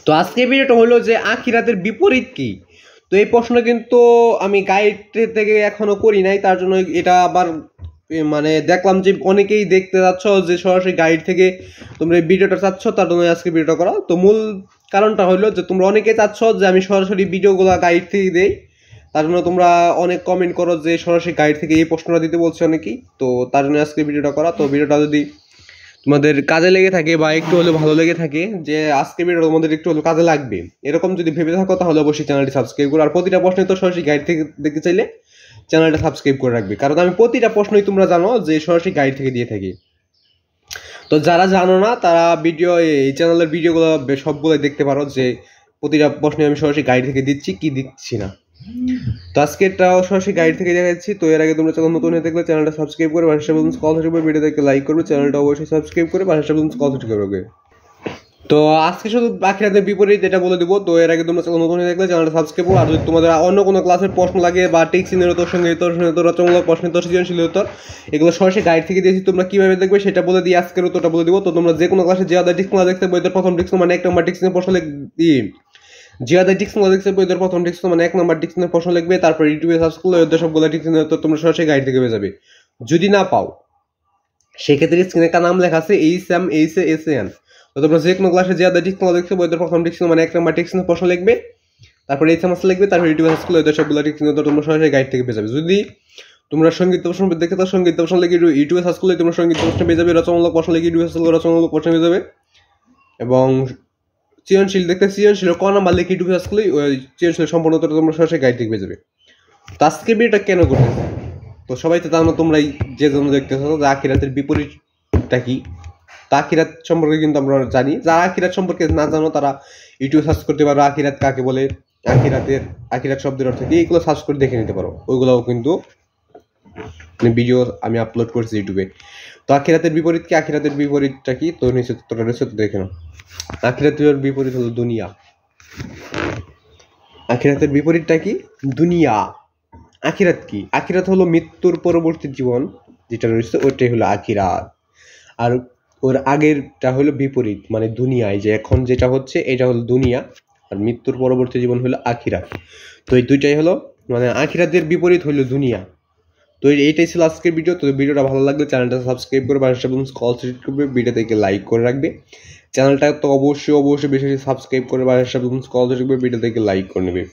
তো আজকে ভিডিওটা হলো যে আখিরাতের বিপরীত কি। তো এই প্রশ্ন কিন্তু আমি গাইড থেকে এখনো করি নাই, তার জন্য এটা আবার মানে দেখলাম যে অনেকেই দেখতে যাচ্ছ যে সরাসরি গাইড থেকে তোমরা এই ভিডিওটা চাচ্ছ, তার জন্য আজকে ভিডিওটা করা। তো মূল কারণটা হলো যে তোমরা অনেকেই চাচ্ছ যে আমি সরাসরি ভিডিওগুলো গাইড থেকে দেই, তার জন্য তোমরা অনেক কমেন্ট করো যে সরাসরি গাইড থেকে এই প্রশ্নটা দিতে বলছে অনেকেই। তো তার জন্য আজকে ভিডিওটা করা। তো ভিডিওটা যদি তোমাদের কাজে লেগে থাকে বা একটু হলেও ভালো লেগে থাকে, যে আজকে ভিডিও তোমাদের একটু হলেও কাজে লাগবে এরকম যদি ভেবে থাকো, তাহলে অবশ্যই চ্যানেলটি সাবস্ক্রাইব করো। আর প্রতিটা প্রশ্নে তো সরাসরি গাইড থেকে দেখতে চাইলে চ্যানেলটা সাবস্ক্রাইব করে রাখবে, কারণ আমি প্রতিটা প্রশ্নই তোমরা জানো যে সরাসরি গাইড থেকে দিয়ে থাকি। তো যারা জানো না তারা ভিডিও এই চ্যানেলের ভিডিওগুলো সবগুলো দেখতে পারো, যে প্রতিটা প্রশ্নে আমি সরাসরি গাইড থেকে দিচ্ছি কি দিচ্ছি না। তো আজকেরটাও সরাসরি গাইড থেকে দেখাচ্ছি। তো এর আগে তোমরা চ্যানেল নতুন হয়ে থাকলে চ্যানেলটা সাবস্ক্রাইব করে পাশে বলুন কল থাকবে, ভিডিও দেখে লাইক করবে, চ্যানেলটা অবশ্যই সাবস্ক্রাইব করে পাশে বলুন কল করবে। তো আজকে শুধু আখিরাতের বিপরীত এটা বলে দিব। তো এর আগে তোমরা চ্যানেল নতুন হয়ে থাকলে চ্যানেলটা সাবস্ক্রাইব করো। আর যদি তোমাদের অন্য কোনো ক্লাসের প্রশ্ন লাগে বা টেক্সিনের উত্তর, সঙ্গীত উত্তর, রচনামূলক প্রশ্নের উত্তর, সৃজনশীল উত্তর, এগুলো সরাসরি গাইড থেকে দিয়েছি, তোমরা কিভাবে দেখবে সেটা বলে দিয়ে আজকের উত্তরটা বলে দিব। তো তোমরা যে কোনো ক্লাসে যে আদার টিক্সগুলো দেখতে বইদের প্রথম টিক্স মানে 1 নম্বর টিক্সের প্রশ্ন দিয়ে জিয়াদের টিক্সগুলো দেখতে বইদের প্রথম টিক্স মানে 1 নম্বর টিক্সের প্রশ্ন লিখবে, তারপর ইউটিউবে সার্চ করলে ওদের সবগুলো টিক্সের উত্তর তোমরা সরাসরি গাইড থেকে পেয়ে যাবে। যদি না পাও সেক্ষেত্রে স্ক্রিনে একটা নাম লেখা আছে HMHASAN। তো তোমরা যে কোনো ক্লাসে যে আদার টিক্সগুলো দেখতে বইদের প্রথম টিক্স মানে 1 নম্বর টিক্সের প্রশ্ন লিখবে, তারপর HMS লিখবে, তারপর ইউটিউবে সার্চ করলে ওদের সবগুলো টিক্সের উত্তর তোমরা সরাসরি গাইড থেকে পেয়ে যাবে। যদি তোমরা সঙ্গীত প্রশ্ন দেখতে তার সঙ্গীত প্রশ্ন লিখে ইউটিউবে সার্চ করলে তোমরা সঙ্গীত প্রশ্ন পেয়ে যাবে, রচনামূলক প্রশ্ন লিখে ইউটিউবে সার্চ করলে রচনামূলক প্রশ্ন পেয়ে যাবে, এবং সৃজনশীল দেখতে সৃজনশীল ক নাম্বার লিখে ইউটিউবে সার্চ করলে ওই সৃজনশীল সম্পূর্ণ তোমরা সরাসরি গাইড থেকে পেয়ে যাবে। তো আজকে ভিডিওটা কেন করতেছে, তো সবাই তো জানো তোমরা যে জন্য দেখতেছো যে আখিরাতের বিপরীতটা কি। তা আখিরাত সম্পর্কে কিন্তু আমরা জানি, যারা আখিরাত সম্পর্কে না জানো তারা ইউটিউবে সার্চ করতে পারো আখিরাত কাকে বলে, আখিরাত শব্দের অর্থ কি, এইগুলো সার্চ করে দেখে নিতে পারো। ওইগুলোও কিন্তু ভিডিও আমি আপলোড করছি ইউটিউবে। তো আখিরাতের বিপরীত কি, আখিরাতের বিপরীতটা কি, তো নিশ্চয় দেখে নাও। আখিরাতের বিপরীত হলো দুনিয়া। আখিরাতের বিপরীতটা কি, দুনিয়া। আখিরাত কি, আখিরাত হলো মৃত্যুর পরবর্তী জীবন যেটা রয়েছে ওইটাই হলো আখিরাত। আর ওর আগেরটা হলো বিপরীত মানে দুনিয়ায় যে এখন যেটা হচ্ছে এটা হলো দুনিয়া, আর মৃত্যুর পরবর্তী জীবন হলো আখিরাত। তো এই দুইটাই হলো মানে আখিরাতের বিপরীত হলো দুনিয়া। তো এইটাই ছিল আজকের ভিডিও। তো ভিডিওটা ভালো লাগলে চ্যানেলটা সাবস্ক্রাইব করে পাশে কল সিলেক্ট করবে, ভিডিওটাকে লাইক করে রাখবে, চ্যানেলটা তো অবশ্যই বেশি সাবস্ক্রাইব করে পাশে কল সিলেক্ট করবে, ভিডিওটাকে লাইক করে নেবে।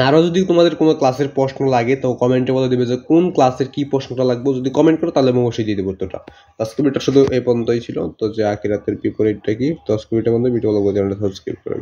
আরও যদি তোমাদের কোনো ক্লাসের প্রশ্ন লাগে তো কমেন্টে বলে দেবে যে কোন ক্লাসের কি প্রশ্নটা লাগবে, যদি কমেন্ট করো তাহলে আমি অবশ্যই দিয়ে দেবো উত্তরটা। আজকে ভিডিওটা শুধু এই পর্যন্তই ছিল। তো যে আখিরাতের বিপরীতটা কি, তো আজকে ভিডিওটা বন্ধু ভিডিও সাবস্ক্রাইব করে